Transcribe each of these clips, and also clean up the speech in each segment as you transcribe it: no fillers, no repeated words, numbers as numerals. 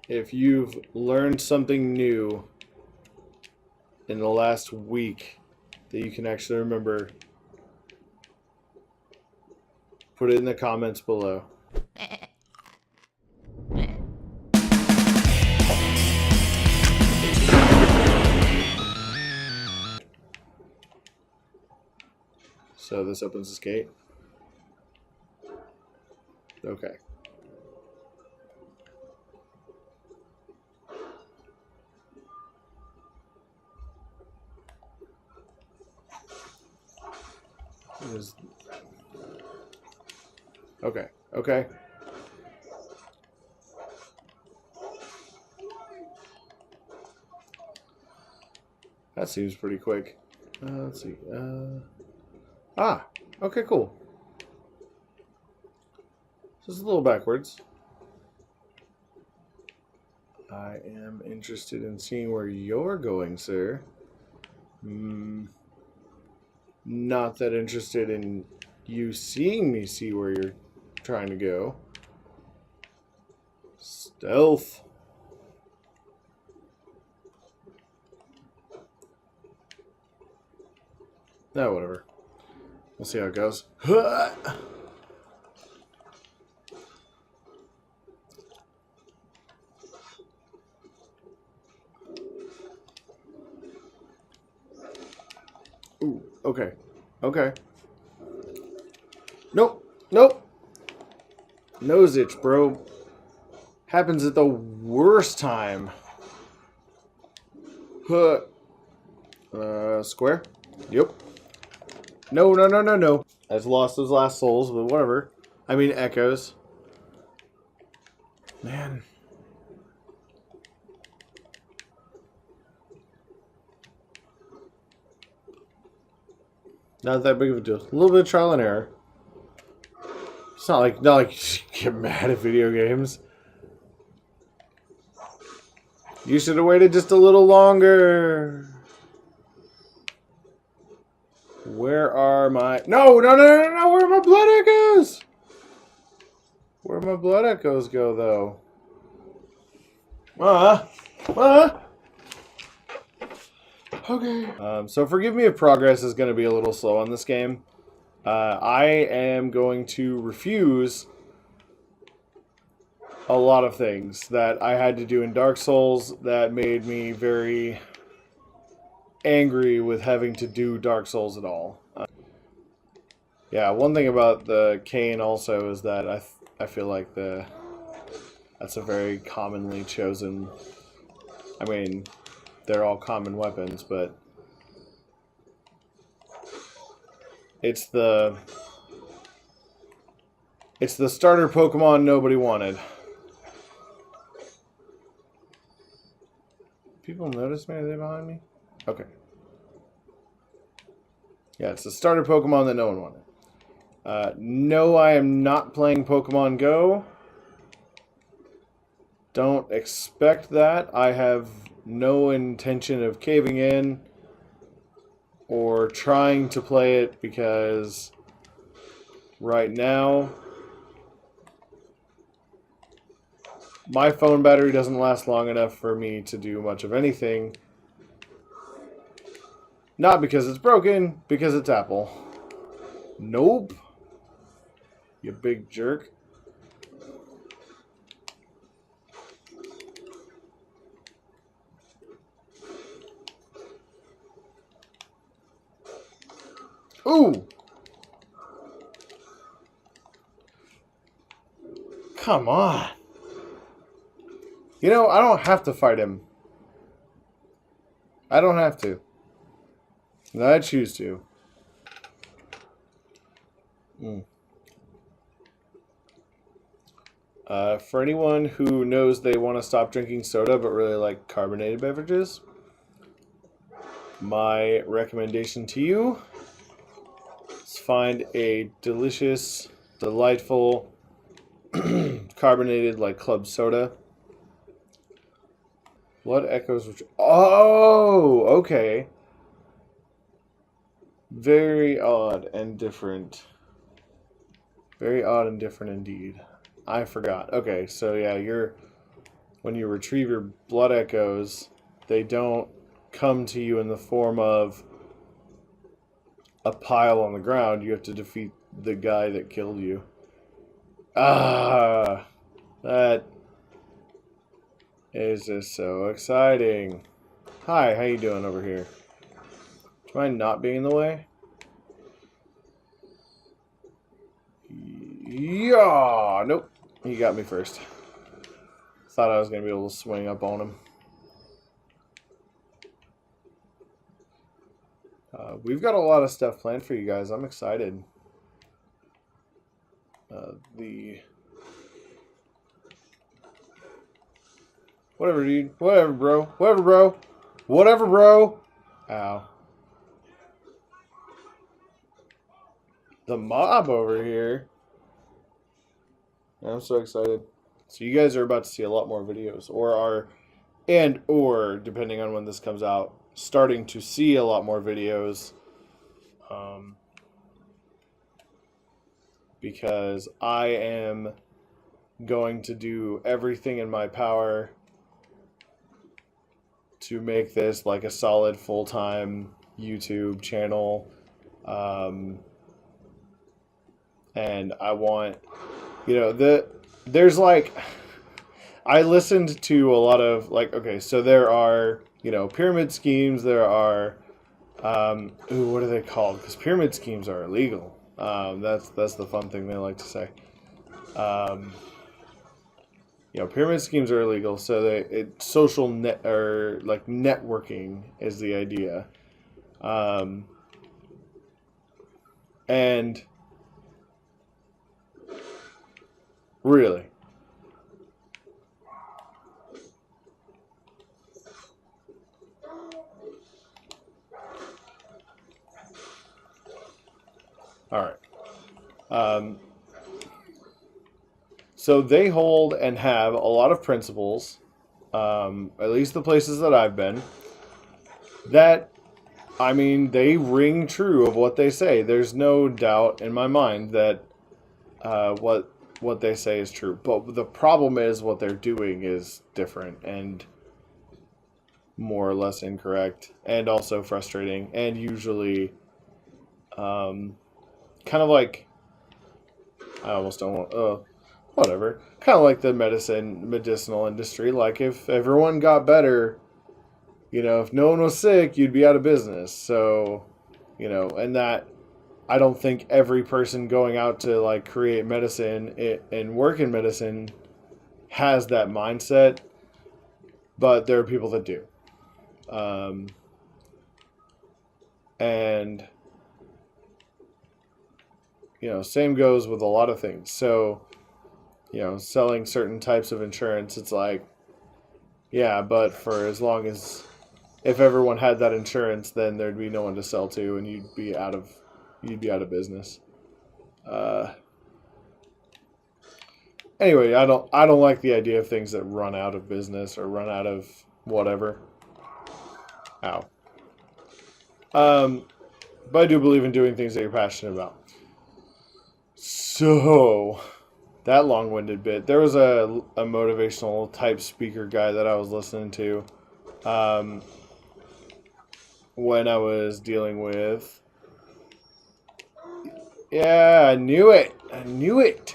if you've learned something new in the last week that you can actually remember, put it in the comments below. So this opens this gate. Okay. Okay. Okay. That seems pretty quick. Let's see. Okay, cool. Just a little backwards. I am interested in seeing where you're going, sir. Not that interested in you seeing me see where you're trying to go. Stealth. No, whatever. We'll see how it goes. Ooh, okay. Okay. Nope. Nope. Nose itch, bro. Happens at the worst time. Square? Yep. No, no, no, no, no. I've lost those last souls, but whatever. I mean, echoes. Man. Not that big of a deal. A little bit of trial and error. It's not like you get mad at video games. You should have waited just a little longer. Where are my... No, no, no, no, no! Where are my blood echoes? Where my blood echoes go, though? Okay. So forgive me if progress is going to be a little slow on this game. I am going to refuse a lot of things that I had to do in Dark Souls that made me very angry with having to do Dark Souls at all. Yeah, one thing about the cane also is that I feel like that's a very commonly chosen... I mean, they're all common weapons, but it's the starter Pokemon nobody wanted. People notice me? Are they behind me? Okay. Yeah, it's the starter Pokemon that no one wanted. No, I am not playing Pokemon Go. Don't expect that. I have no intention of caving in or trying to play it because right now my phone battery doesn't last long enough for me to do much of anything. Not because it's broken, because it's Apple. Nope. You big jerk. Ooh! Come on. You know, I don't have to fight him. I don't have to. No, I choose to. For anyone who knows they want to stop drinking soda but really like carbonated beverages, my recommendation to you is find a delicious, delightful, carbonated like club soda. Blood echoes which... Oh! Okay. Very odd and different. Very odd and different indeed. I forgot. Okay, so yeah, when you retrieve your blood echoes, they don't come to you in the form of a pile on the ground. You have to defeat the guy that killed you. Ah, that is just so exciting. Hi, how you doing over here? Do you mind not being in the way? Yeah, nope. He got me first. Thought I was going to be able to swing up on him. We've got a lot of stuff planned for you guys. I'm excited. Whatever, dude. Whatever, bro. Whatever, bro. Whatever, bro. Ow. The mob over here. I'm so excited. So you guys are about to see a lot more videos. Or depending on when this comes out, starting to see a lot more videos. Because I am going to do everything in my power to make this like a solid full-time YouTube channel. And I want, there's like, I listened to a lot of like, okay, so there are, pyramid schemes, there are, what are they called? Because pyramid schemes are illegal. That's the fun thing they like to say. Pyramid schemes are illegal, so social net or like networking is the idea. And really, all right. So they hold and have a lot of principles, at least the places that I've been, that, they ring true of what they say. There's no doubt in my mind that what they say is true. But the problem is what they're doing is different and more or less incorrect and also frustrating and usually kind of like, I almost don't want... whatever. Kind of like the medicinal industry. Like, if everyone got better, if no one was sick, you'd be out of business. So, and that, I don't think every person going out to, like, create medicine and work in medicine has that mindset. But there are people that do. And, same goes with a lot of things. So, selling certain types of insurance, it's like, yeah, but for as long as, if everyone had that insurance, then there'd be no one to sell to, and you'd be out of business. Anyway, I don't like the idea of things that run out of business or run out of whatever. Ow. But I do believe in doing things that you're passionate about. So, that long-winded bit. There was a motivational type speaker guy that I was listening to when I was dealing with... Yeah, I knew it. I knew it.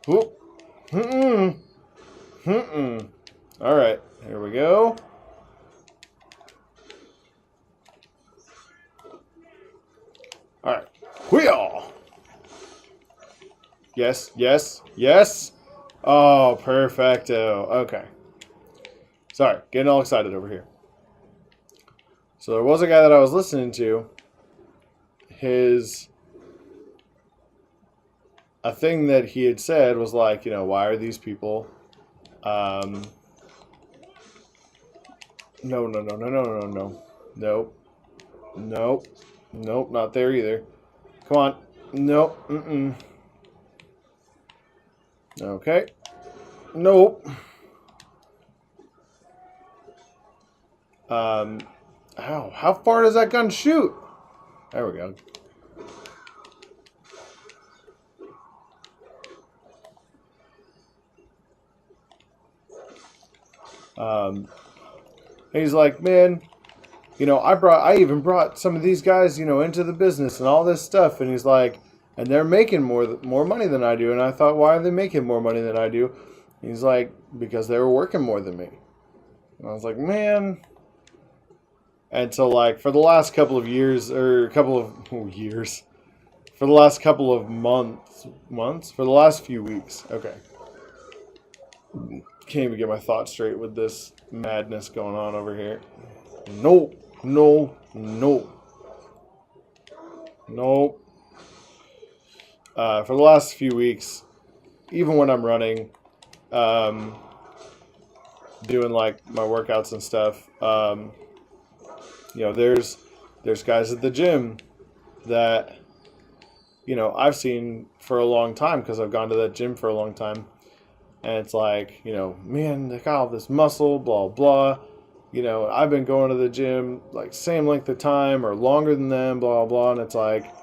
Whoop. All right, here we go. All right. Wheel. Yes, yes, yes. Oh, perfecto. Okay. Sorry, getting all excited over here. So there was a guy that I was listening to. A thing that he had said was like, why are these people... No. Nope. Nope, not there either. Come on. Nope. Okay. Nope. Ow, how far does that gun shoot? There we go. And he's like, man, I even brought some of these guys, into the business and all this stuff. And he's like, and they're making more money than I do. And I thought, why are they making more money than I do? And he's like, because they were working more than me. And I was like, man. And so, like, for the last couple of years, or years, for the last couple of months, for the last few weeks, okay. Can't even get my thoughts straight with this madness going on over here. No. For the last few weeks, even when I'm running, doing like my workouts and stuff, there's guys at the gym that, I've seen for a long time because I've gone to that gym for a long time. And it's like, man, they got all this muscle, blah, blah. I've been going to the gym like same length of time or longer than them, blah, blah. And it's like,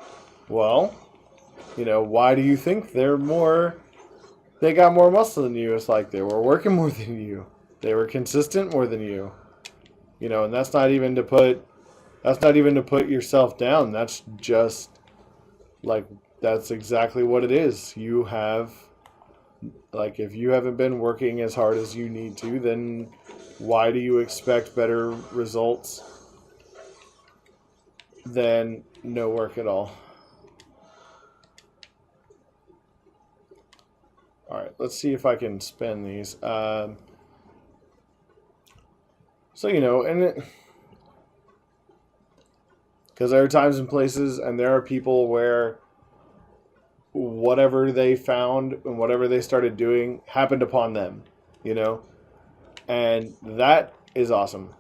well, why do you think they got more muscle than you? It's like they were working more than you. They were consistent more than you. And that's not even to put yourself down. That's just like, that's exactly what it is. You have, like, if you haven't been working as hard as you need to, then why do you expect better results than no work at all? All right, let's see if I can spin these. And because there are times and places, and there are people where whatever they found and whatever they started doing happened upon them, and that is awesome.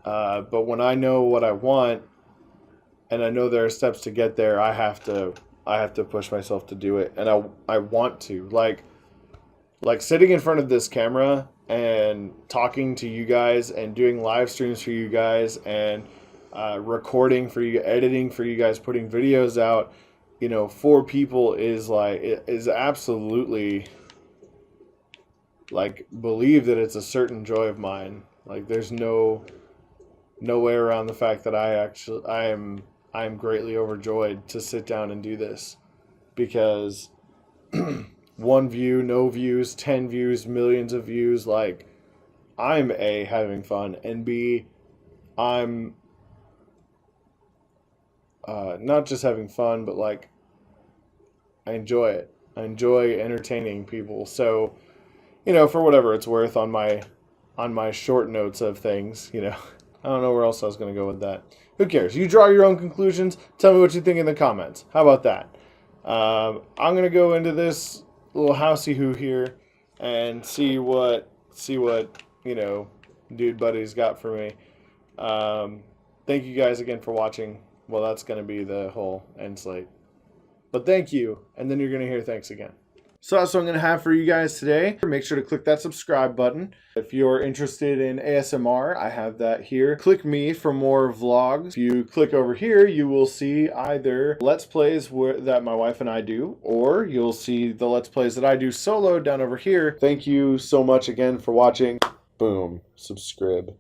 But when I know what I want, and I know there are steps to get there, I have to push myself to do it, and I want to like sitting in front of this camera and talking to you guys and doing live streams for you guys and recording for you, editing for you guys, putting videos out, for people is absolutely, like, believe that it's a certain joy of mine. Like, there's no way around the fact that I am greatly overjoyed to sit down and do this, because 1 view, no views, 10 views, millions of views, like, I'm A, having fun, and B, I'm not just having fun, but like, I enjoy it. I enjoy entertaining people. So, for whatever it's worth, on my short notes of things, I don't know where else I was going to go with that. Who cares? You draw your own conclusions. Tell me what you think in the comments. How about that? I'm going to go into this little housey hoo here and see what dude buddy's got for me. Thank you guys again for watching. Well, that's going to be the whole end slate. But thank you, and then you're going to hear thanks again. So that's what I'm going to have for you guys today. Make sure to click that subscribe button. If you're interested in ASMR, I have that here. Click me for more vlogs. If you click over here, you will see either Let's Plays that my wife and I do, or you'll see the Let's Plays that I do solo down over here. Thank you so much again for watching. Boom. Subscribe.